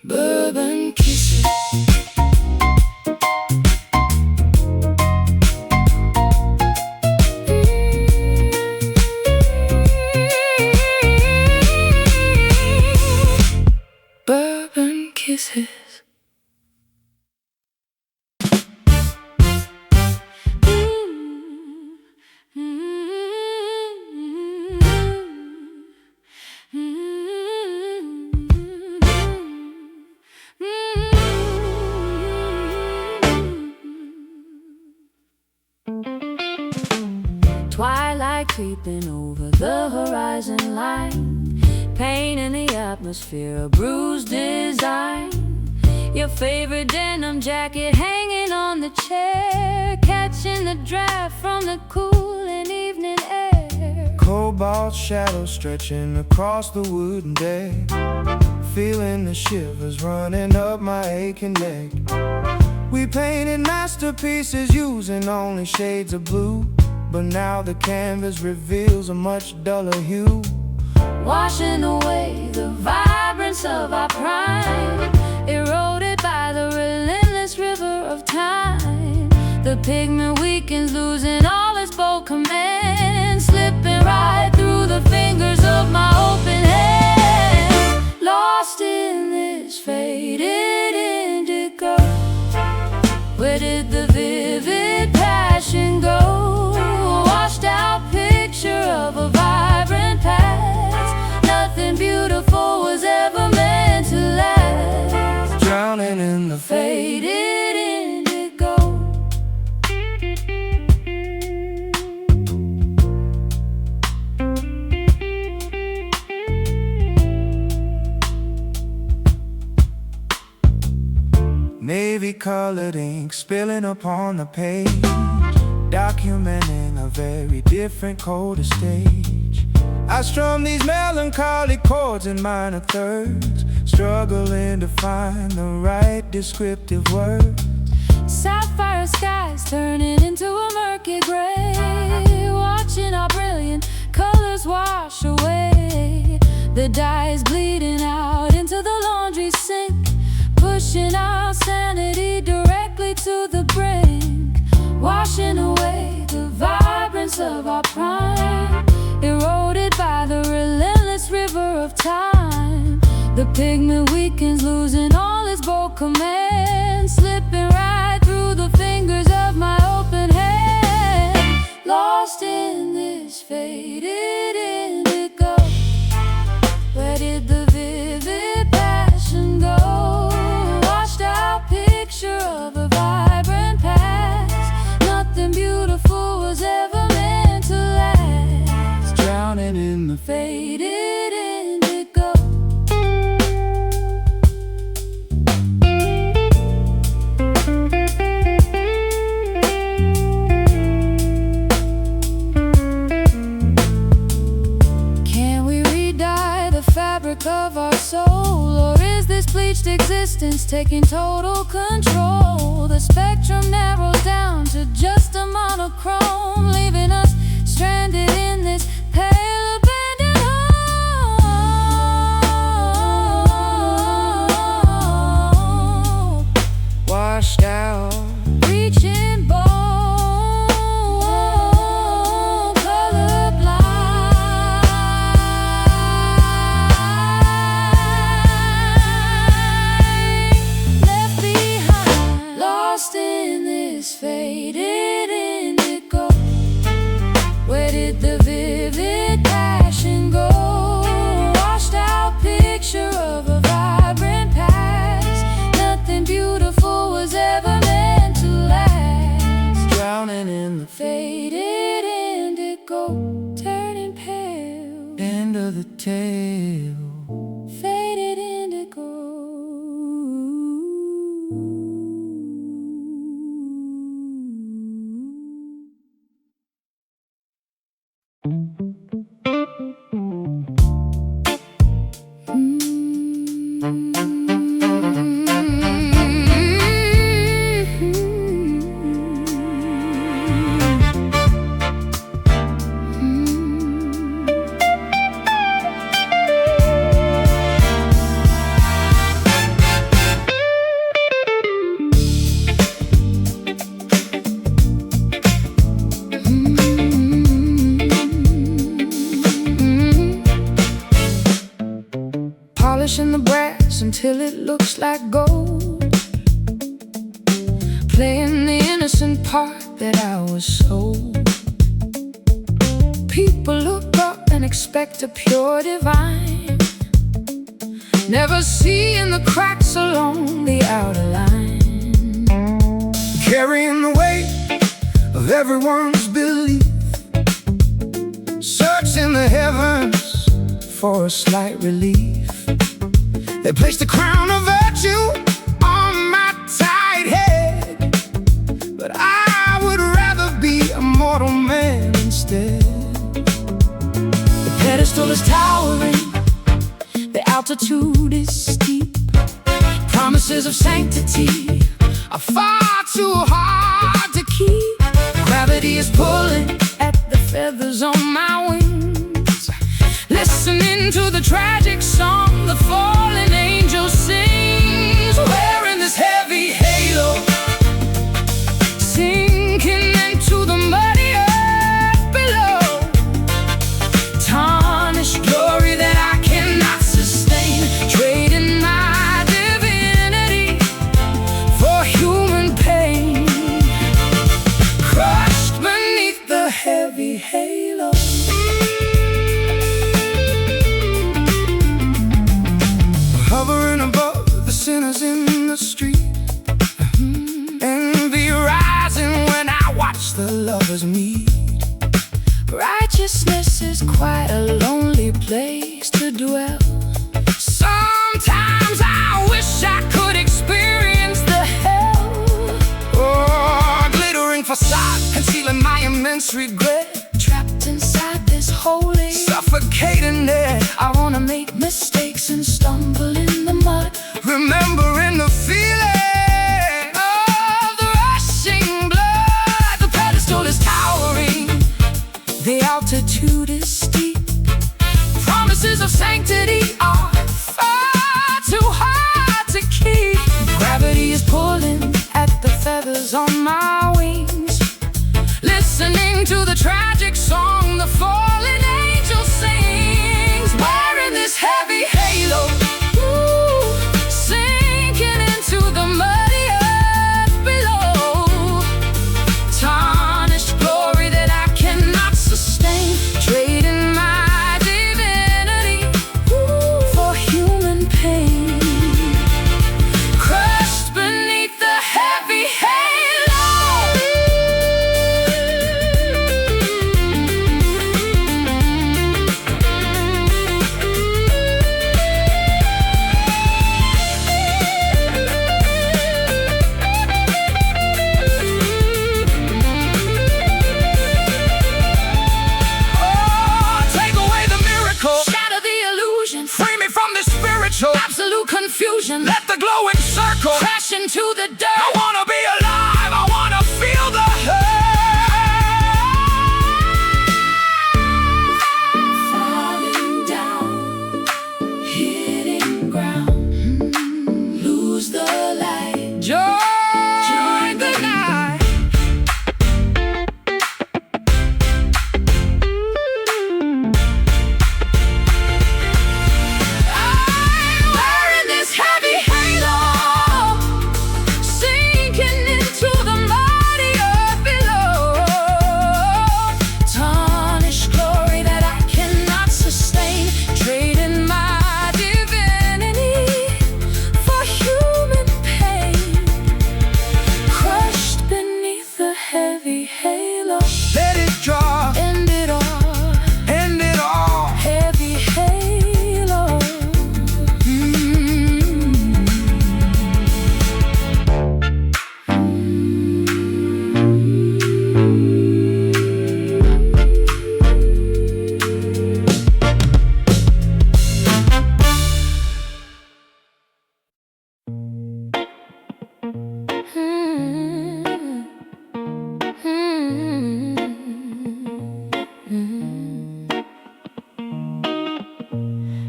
Bourbon kisses. Kisses. Twilight creeping over the horizon line, pain in the atmosphere, a bruised design. Your favorite denim jacket hanging on the chair, catching the draft from the cooling evening air. Cobalt shadows stretching across the wooden deck, feeling the shivers running up my aching neck. We painted masterpieces using only shades of blue, but now the canvas reveals a much duller hue. Washing away the vibrance of our prime, eroded by the relentless river of time. The pigment weakens, losing all its bold command, slipping right through the fingers of my open hand. Lost in this faded indigo, where did the vivid passion go? Washed out picture of a vibrant past, nothing beautiful was ever meant to last. Drowning in the Faded indigo. Navy-colored ink spilling upon the page, documenting a very different colder stage. I strum these melancholy chords in minor thirds, struggling to find the right descriptive word. Sapphire skies turning into a murky gray, watching our brilliant colors wash away. The dye is bleeding out into the laundry sink, pushing our sanity directly to the brink, washing away the vibrance of our prime, eroded by the relentless river of time. The pigment weakens, losing all its bold command, slipping right through the fingers of my open hand. Lost in this faded indigo, where did the vivid passion go? Washed out picture of a vibrant past, nothing beautiful was ever meant to last. Drowning in the Faded indigo. Can we re-dye the fabric of our soul, or is this bleached existence taking total control? The spectrum narrows down to just a monochrome, leaving us stranded in this pale abandoned home. washed out. Reaching bone, colorblind, left behind, lost in this faded indigo. Where did the vivid passion go? Washed out picture of a vibrant past, nothing beautiful was ever meant to last. Drowning in the Faded indigo, turning pale. end of the tale. Faded indigo. Polishing the brass until it looks like gold, playing the innocent part that I was sold. People look up and expect a pure divine, never seeing the cracks along the outer line. Carrying the weight of everyone's belief, searching the heavens For a slight relief, they placed a crown of virtue on my tight head, but I would rather be a mortal man instead. the pedestal is towering, the altitude is steep. Promises of sanctity Are far too hard to keep. Gravity is pulling at the feathers on my wings, listening to the tragic song the fallen angel sings. Wearing this heavy halo, sinking into the muddy earth below. Tarnished glory that I cannot sustain, trading my divinity for human pain. Crushed beneath the heavy halo. Hovering above the sinners in the street, envy rising when I watch the lovers meet. Righteousness is quite a lonely place to dwell. Sometimes I wish I could experience The much regret, trapped inside this holy, suffocating net. I wanna make mistakes and stumble in the mud, remembering the feeling of the rushing blood. The pedestal is towering, the altitude is steep. Promises of sanctity are far too hard to keep. Gravity is pulling at the feathers on my wings, listening to the tragic song the fallen angel sings. Wearing this heavy halo, ooh, sinking into the muddy earth below. Tarnished glory that I cannot sustain, trading my divinity, ooh, for human pain. Crushed beneath the heavy halo. Take away the miracle, shatter the illusion, free me from this spiritual absolute confusion. Let the glowing circle crash into the dirt. I wanna be alive, I wanna feel the hurt. Falling down, hitting ground, lose the light, join the night. I'm wearing this heavy halo, sinking into the muddy earth below. Tarnished glory that I cannot sustain, trading my divinity for human pain. Crushed beneath the heavy halo. Let it drop, end it all, end it all. Heavy halo.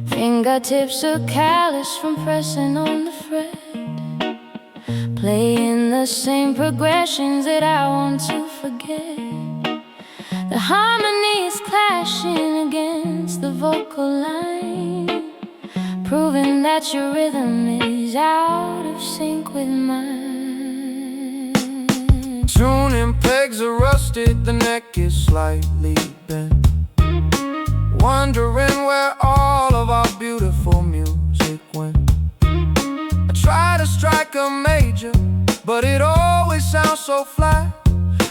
Fingertips are callous from pressing on the fret, playing the same progressions that I want to forget. The harmony is clashing against the vocal line, proving that your rhythm is out of sync with mine. Tuning pegs are rusted, the neck is slightly bent, wondering where all of our beautiful music went. I try to strike a major, but it always sounds so flat.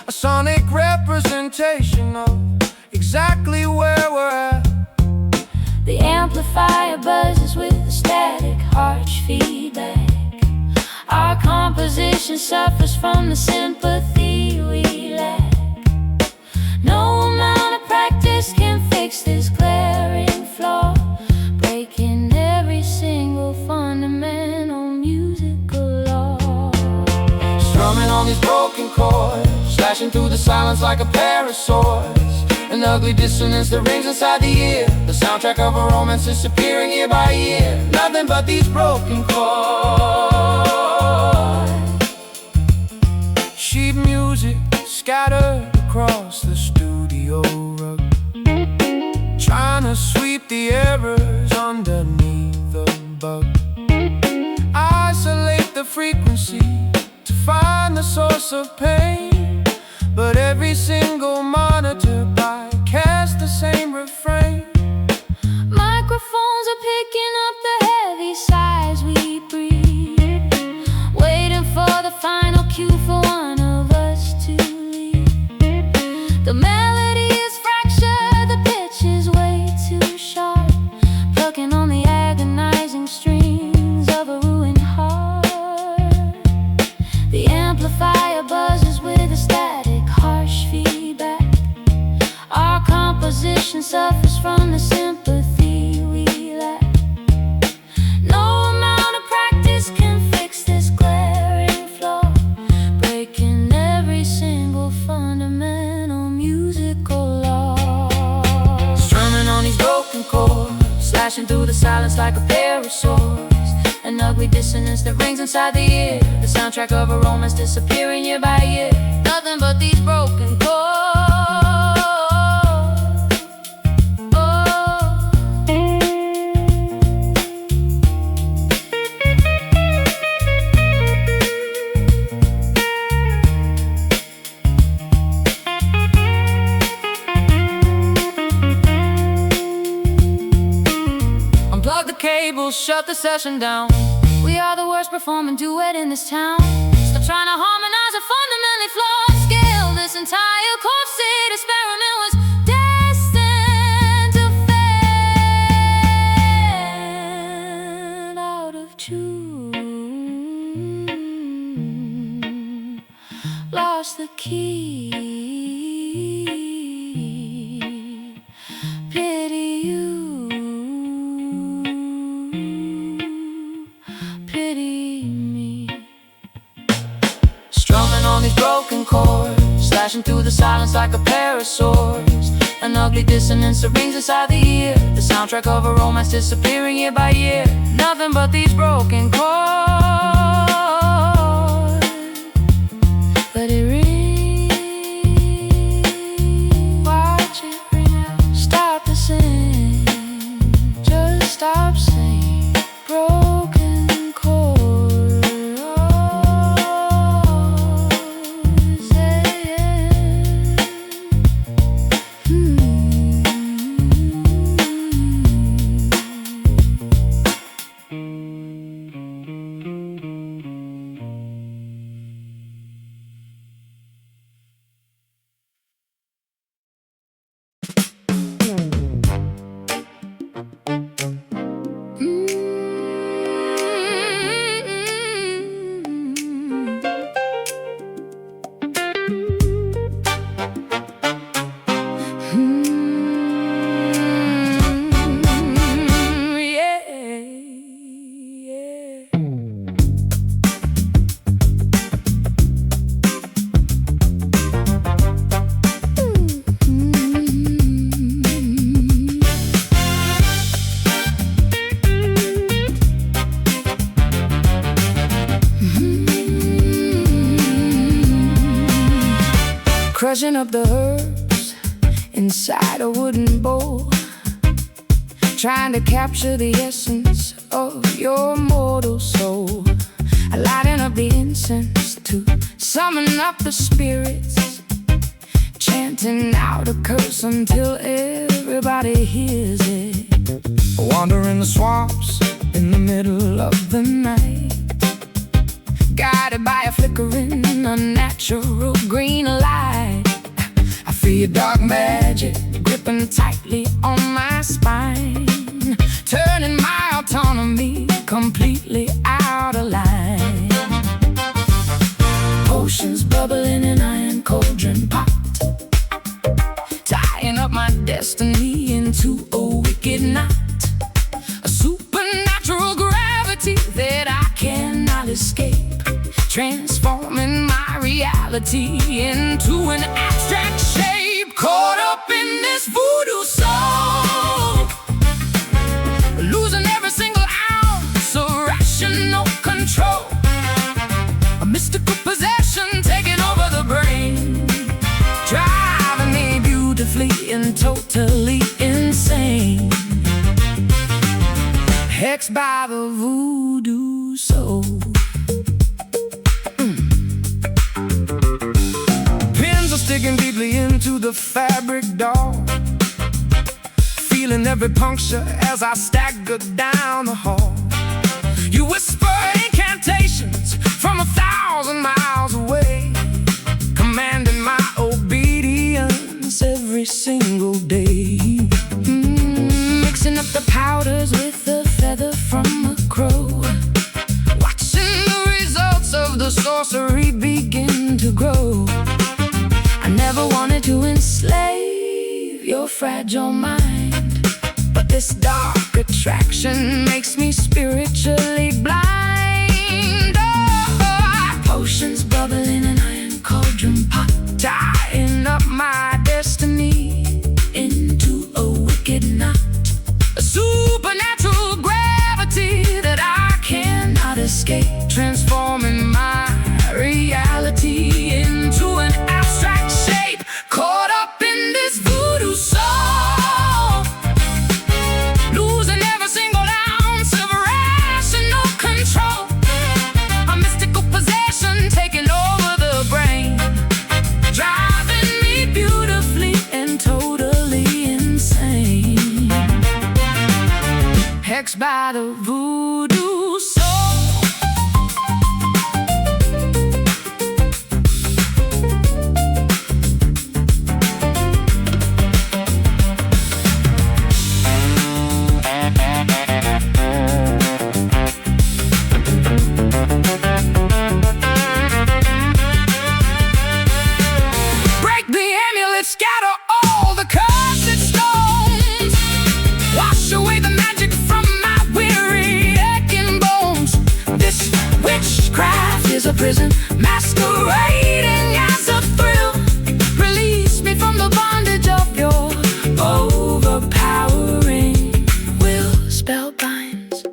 A sonic representation of exactly where we're at. The amplifier buzzes with the static harsh feedback. Our composition suffers from the sympathy we lack. No amount of practice can fix this glaring flaw, breaking every single fundamental musical law. Strumming on these broken chords, slashing through the silence like a pair of swords. An ugly dissonance that rings inside the ear. The soundtrack of a romance disappearing year by year. Nothing but these broken chords. Sheet music scattered across the studio rug, trying to sweep the errors underneath the bug. Isolate the frequency to find the source of pain, but every single monitor bycasts the same refrain. Microphones are picking up the heavy sighs we breathe, waiting for the final cue for one of us to leave. The melody is fractured, the pitch is way too sharp, plucking on the agonizing strings of a ruined heart. The amplifier buzzes with a static harsh feedback. suffers from the sympathy we lack. No amount of practice can fix this glaring flaw, breaking every single fundamental musical law. Strumming on these broken chords, slashing through the silence like a pair of swords. An ugly dissonance that rings inside the ear, the soundtrack of a romance disappearing year by year. Nothing but these broken chords. Unplug the cables, shut the session down. We are the worst performing duet in this town. Stop trying to harmonize a fundamentally flawed scale. This entire chord-seed experiment was destined to fail. Out of tune, lost the key. Pity you. On these broken chords, slashing through the silence like a pair of swords. An ugly dissonance that rings inside the ear, the soundtrack of a romance disappearing year by year. Nothing but these broken chords. Let it ring, watch it ring out. Stop the sing, just stop singing. Broken chords. Crushing up the herbs inside a wooden bowl, trying to capture the essence of your mortal soul. Lighting up the incense to summon up the spirits, chanting out a curse until everybody hears it. Wandering the swamps in the middle of the night, guided by a flickering, unnatural green light. I feel your dark magic gripping tightly on my spine, turning my autonomy completely out of line. Potions bubbling in iron cauldron pot, tying up my destiny into a wicked knot. A supernatural gravity that I cannot escape, transforming my reality into an abstract shape. Caught up in this voodoo soul, losing every single ounce of rational control. A mystical possession taking over the brain, driving me beautifully and totally insane. Hexed by the voodoo soul. Digging deeply into the fabric, doll, feeling every puncture as I stagger down the hall. You whisper incantations from 1,000 miles away, commanding my obedience every single day. Mixing up the powders with the feather from a crow, watching the results of the sorcery begin to grow. I never wanted to enslave your fragile mind. But this dark attraction makes me spiritually blind. Oh, potions bubbling in iron cauldron pot, tying up my destiny into a wicked knot. A supernatural gravity that I cannot escape, transforming my reality into an abstract shape. Caught up in this voodoo soul, losing every single ounce of rational control. A mystical possession taking over the brain, driving me beautifully and totally insane. Hexed by the voodoo soul. Break the amulet, scatter all the cursed stones, wash away the magic from my weary aching bones. This witchcraft is a prison masquerading as a thrill. Release me from the bondage of your overpowering will. Spell binds,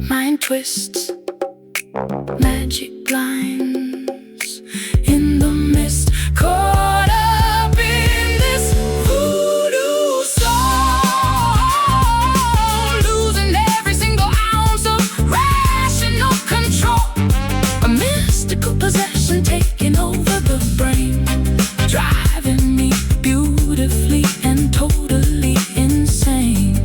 mind twists, magic blinds in the mist. Caught up in this voodoo soul, losing every single ounce of rational control. A mystical possession taking over the brain, driving me beautifully and totally insane.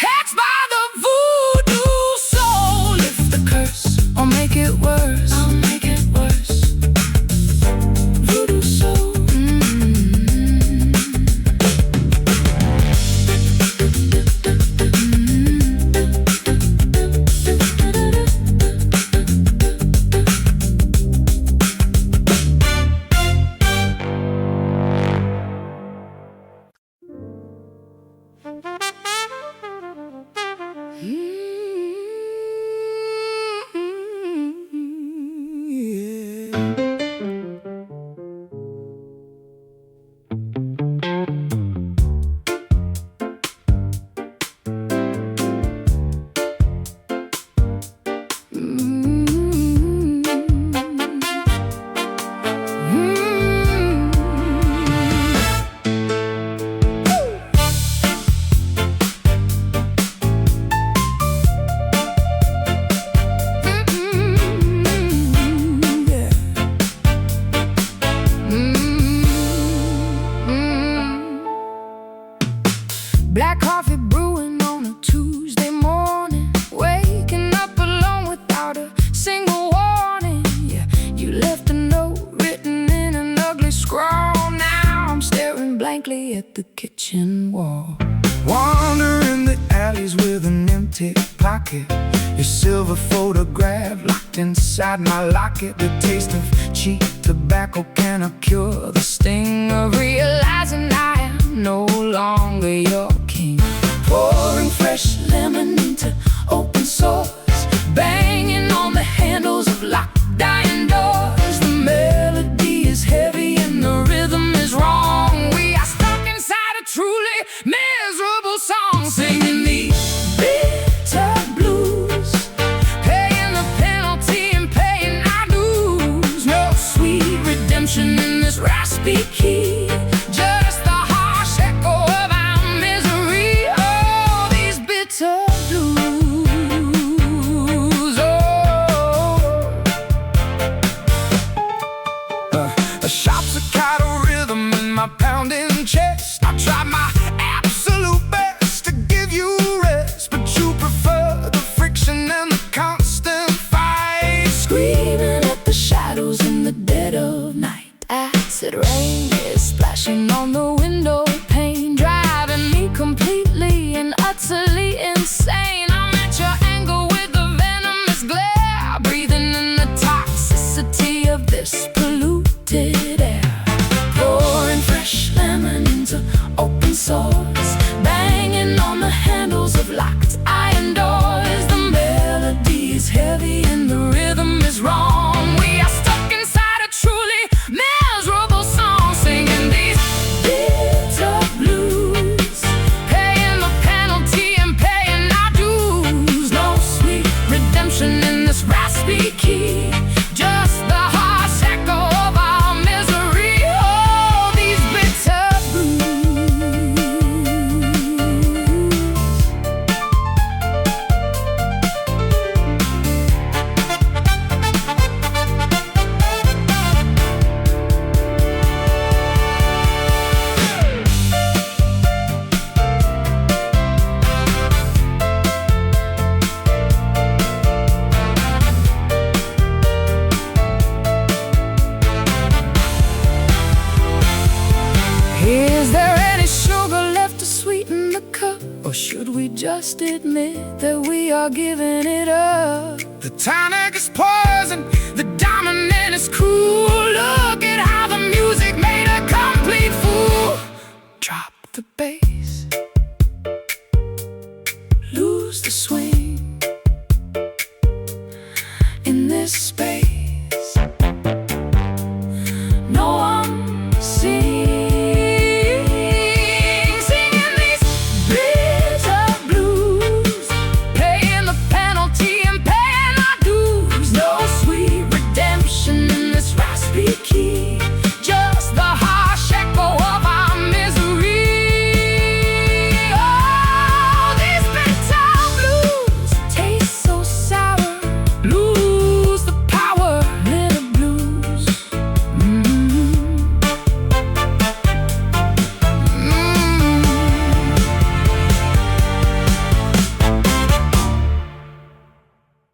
Hexed by the voodoo soul. Lift the curse or make it worse. I'll make it worse. Voodoo soul. Black coffee brewing on a Tuesday morning, waking up alone without a single warning. Yeah, you left a note written in an ugly scrawl. Now I'm staring blankly at the kitchen wall. Wandering the alleys with an empty pocket, your silver photograph locked inside my locket. The taste of cheap tobacco cannot cure the sting of realizing I am no longer your king. Pouring fresh lemon into open sores, banging on the handles of locked dying doors. The melody is heavy and the rhythm is wrong. We are stuck inside a truly miserable song, singing these bitter blues, paying the penalty and paying our dues. No sweet redemption in this raspy key, just the harsh echo of our misery. Oh, these bitter blues. heavy and the rhythm is wrong. We are stuck inside a truly miserable song, singing these bitter blues, paying the penalty and paying our dues. No sweet redemption in this raspy key, just the harsh echo of our misery. Oh, these bitter blues. Is there any sugar left to sweeten the cup? Or should we just admit that we are giving it up? The tonic is poison, the dominant is cruel. Look at how the music made a complete fool. Drop the bass, lose the swing in this space.